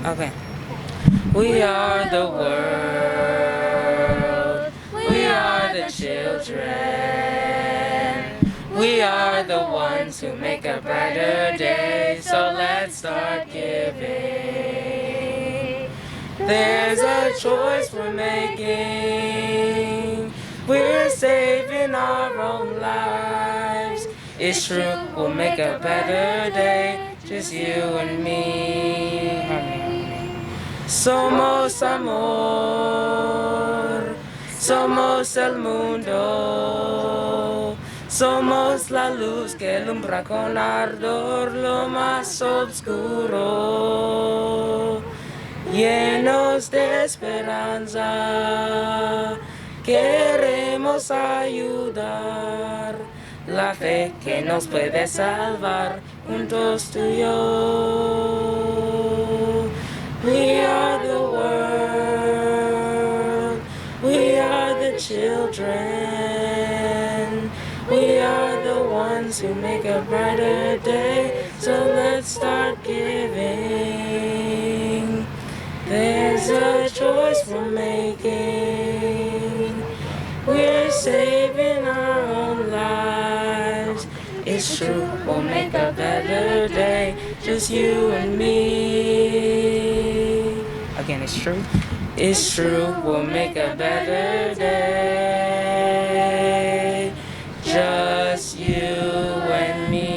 Okay. We are the world. We are the children. We are the ones who make a brighter day. So let's start giving. There's a choice we're making. We're saving our own lives. It's true, we'll make a better day. Just you and me. Somos amor, somos el mundo, somos la luz que alumbra con ardor lo más oscuro, llenos de esperanza, queremos ayudar, la fe que nos puede salvar, juntos tú y yo. We are the world, we are the children, we are the ones who make a brighter day, so let's start giving. There's a choice we're making, we're saving our own lives. It's true, we'll make a better day, just you and me. Again, it's true. It's true, we'll make a better day, just you and me.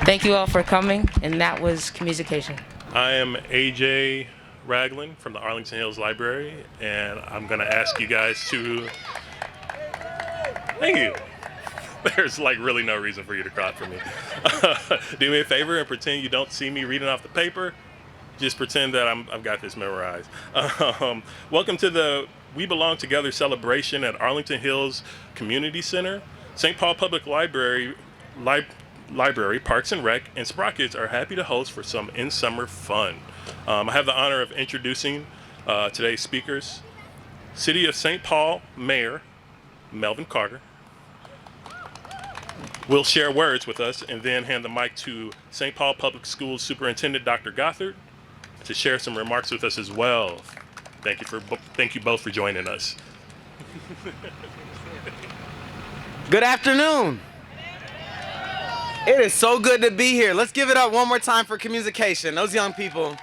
Thank you all for coming, and that was Communication. I am AJ Ragland from the Arlington Hills Library, and I'm going to ask you guys to... Thank you. There's like really no reason for you to clap for me. Do me a favor and pretend you don't see me reading off the paper. Just pretend that I've got this memorized. Welcome to the We Belong Together celebration at Arlington Hills Community Center. St. Paul Public Library, Parks and Rec, and Sprockets are happy to host for some in-summer fun. I have the honor of introducing today's speakers. City of St. Paul Mayor Melvin Carter will share words with us and then hand the mic to St. Paul Public Schools Superintendent Dr. Gothard to share some remarks with us as well. Thank you both for joining us. Good afternoon. It is so good to be here. Let's give it up one more time for Communication. Those young people.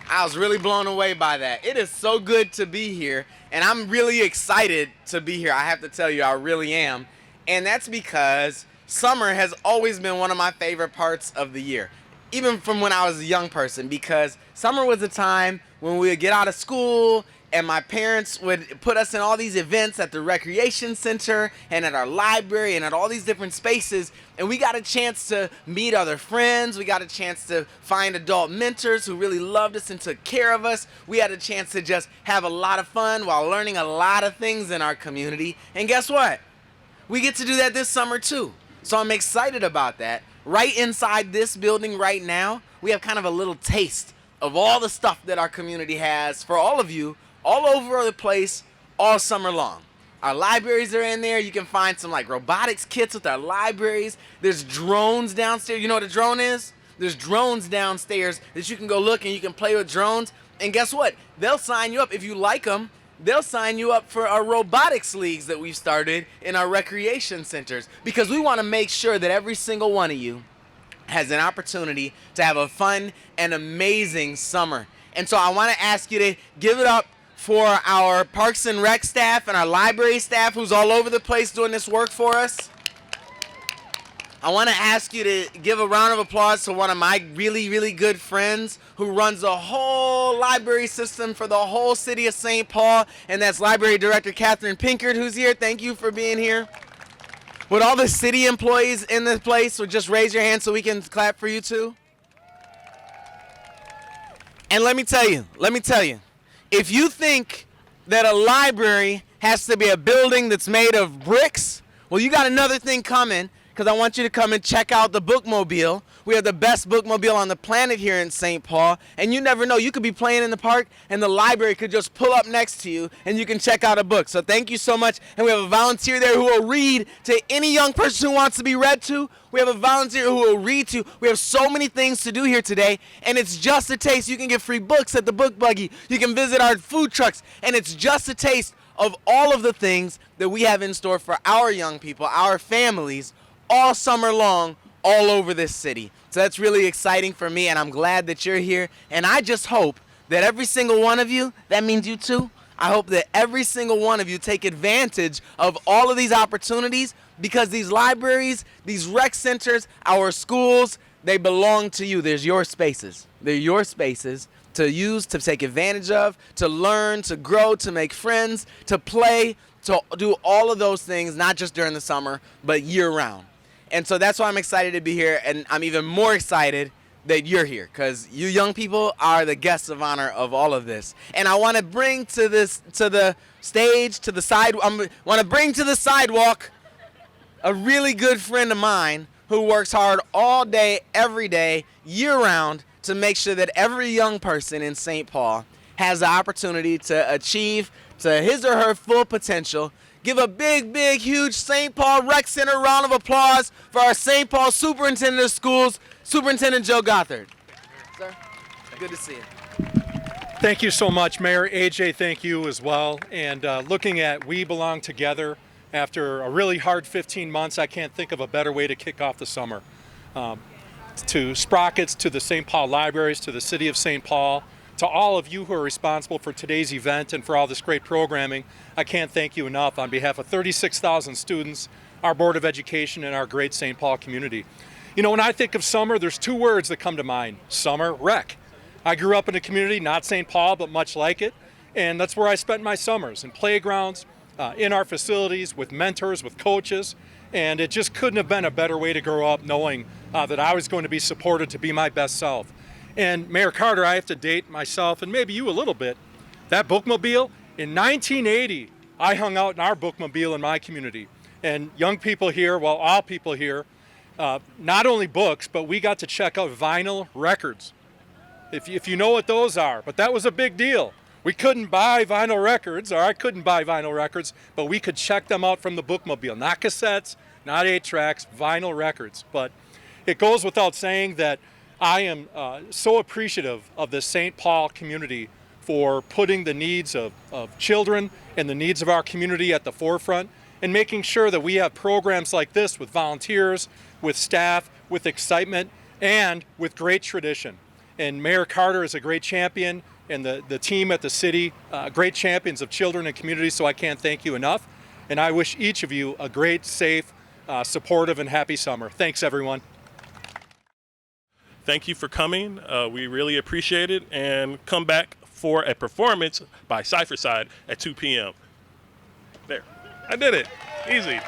I was really blown away by that. It is so good to be here, and I'm really excited to be here. I have to tell you, I really am. And that's because summer has always been one of my favorite parts of the year, even from when I was a young person, because summer was a time when we would get out of school and my parents would put us in all these events at the recreation center and at our library and at all these different spaces, and we got a chance to meet other friends. We got a chance to find adult mentors who really loved us and took care of us. We had a chance to just have a lot of fun while learning a lot of things in our community. And guess what? We get to do that this summer too. So I'm excited about that. Right inside this building right now, we have kind of a little taste of all the stuff that our community has for all of you all over the place all summer long. Our libraries are in there. You can find some like robotics kits with our libraries. There's drones downstairs. You know what a drone is? There's drones downstairs that you can go look and you can play with drones. And guess what? They'll sign you up if you like them. They'll sign you up for our robotics leagues that we've started in our recreation centers, because we want to make sure that every single one of you has an opportunity to have a fun and amazing summer. And so I want to ask you to give it up for our Parks and Rec staff and our library staff who's all over the place doing this work for us. I want to ask you to give a round of applause to one of my really, really good friends who runs the whole library system for the whole city of St. Paul, and that's Library Director Catherine Pinkard, who's here. Thank you for being here. Would all the city employees in this place would just raise your hand so we can clap for you too? And let me tell you, if you think that a library has to be a building that's made of bricks, well, you got another thing coming, because I want you to come and check out the bookmobile, We have the best bookmobile on the planet here in St. Paul. And you never know, you could be playing in the park and the library could just pull up next to you and you can check out a book. So thank you so much. And we have a volunteer there who will read to any young person who wants to be read to. We have a volunteer who will read to. We have so many things to do here today, and it's just a taste. You can get free books at the Book Buggy. You can visit our food trucks, and it's just a taste of all of the things that we have in store for our young people, our families, all summer long, all over this city. So that's really exciting for me, and I'm glad that you're here. And I just hope that every single one of you, that means you too, I hope that every single one of you take advantage of all of these opportunities, because these libraries, these rec centers, our schools, they belong to you. There's your spaces. They're your spaces to use, to take advantage of, to learn, to grow, to make friends, to play, to do all of those things, not just during the summer, but year round. And so that's why I'm excited to be here, and I'm even more excited that you're here, because you young people are the guests of honor of all of this. And I want to bring to the stage, to the side, I want to bring to the sidewalk a really good friend of mine who works hard all day, every day, year round, to make sure that every young person in St. Paul has the opportunity to achieve to his or her full potential. Give a big, big, huge St. Paul Rec Center round of applause for our St. Paul Superintendent of Schools, Superintendent Joe Gothard. Sir, good to see you. Thank you so much, Mayor. AJ, thank you as well. And looking at We Belong Together, after a really hard 15 months, I can't think of a better way to kick off the summer. To Sprockets, to the St. Paul Libraries, to the City of St. Paul, to all of you who are responsible for today's event and for all this great programming, I can't thank you enough on behalf of 36,000 students, our Board of Education, and our great St. Paul community. You know, when I think of summer, there's two words that come to mind: summer, rec. I grew up in a community, not St. Paul, but much like it, and that's where I spent my summers, in playgrounds, in our facilities, with mentors, with coaches, and it just couldn't have been a better way to grow up, knowing that I was going to be supported to be my best self. And Mayor Carter, I have to date myself and maybe you a little bit. That bookmobile, in 1980, I hung out in our bookmobile in my community. And young people here, well, all people here, not only books, but we got to check out vinyl records. If you know what those are, but that was a big deal. We couldn't buy vinyl records, or I couldn't buy vinyl records, but we could check them out from the bookmobile. Not cassettes, not 8-tracks, vinyl records. But it goes without saying that I am so appreciative of the St. Paul community for putting the needs of children and the needs of our community at the forefront, and making sure that we have programs like this with volunteers, with staff, with excitement, and with great tradition. And Mayor Carter is a great champion, and the team at the city, great champions of children and community, so I can't thank you enough. And I wish each of you a great, safe, supportive, and happy summer. Thanks, everyone. Thank you for coming. We really appreciate it. And come back for a performance by Cypherside at 2 p.m. There. I did it. Easy.